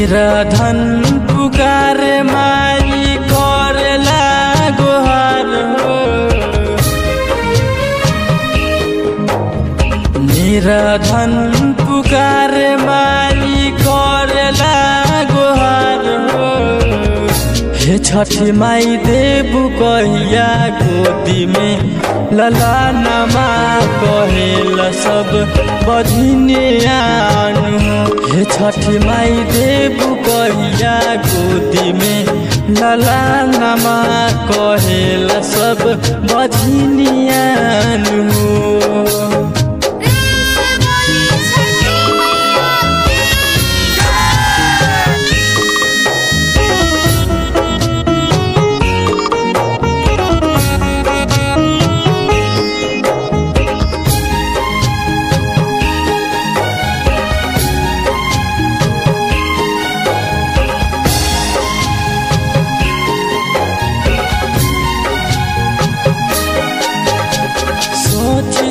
निराधन पुकारे माई करेला गोहार हो। निराधन पुकारे माई करेला गोहार हो। हे छठी माई देबू कहिया गोदी में लला नमा कहेला सब बधिनियान हो। हे छठी माई देबू कहिया गोदी में लला नमा कहेला सब बधिनियान हो।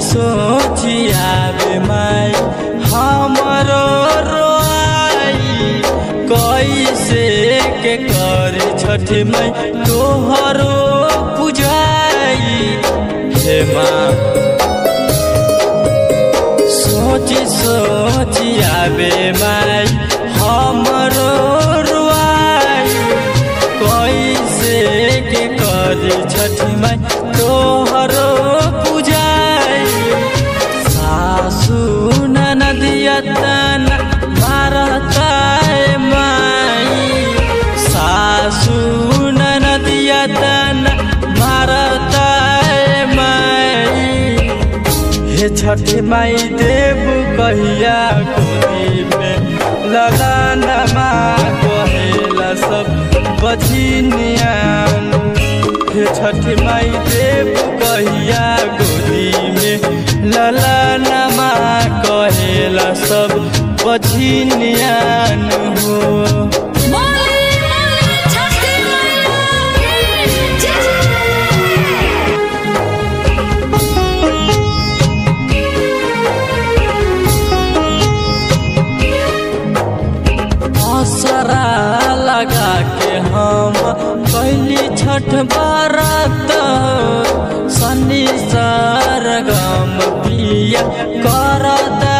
सोची आवे माई हमरो रोआई कैसे के करे छठी माई तोहरो पुजाई। हे माँ सोची आवे माई हमरो रोआई कैसे के करे छठी माई तोहरो तना मारता माई सासू नदिया तना मारता माई। हे छठी माई देबू कहिया गोदी में लला नमा कहेला सब बधिनियान। हे छठी माई देबू कहिया गोदी में लला नमा कहेला सब बधिनियान हो। असरा लगा के हम कैली छठ बरत सनी सरगम पिया करता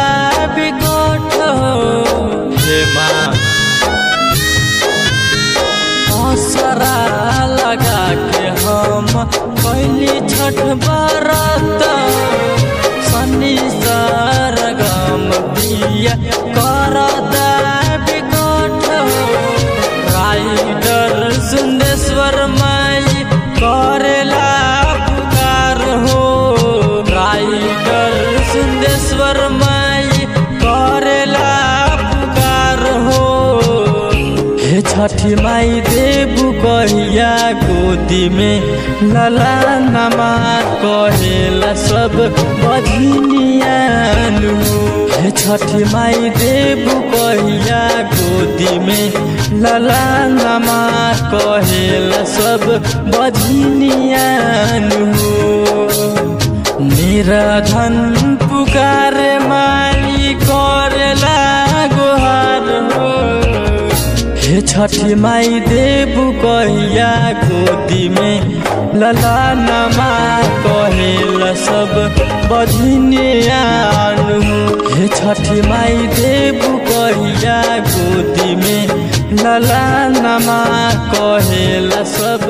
बिगट हो। हे माँ असरा लगा के हम कैली छठ बरत सनी सरगम पिया करता बिगट हो। राइडर सुंदेश्वर माई करेला पुकार हो। राइडर सुंदेश्वर माई करेला पुकार हो। हे छठी माई देबू कहिया गोदी में लला नमा कहेला सब बधिनियान हो। हे छठी माई देबू कहिया गोदी में लला नमा कहेला सब बधिनियान हो। निराधन पुकारे माई करेला गोहार हो। हे छठी माई देबू कहिया गोदी में लला नमा कहेला सब बधिनियान हो। हे छठी माई देबू कहिया गोदी में लला नमा कहेला सब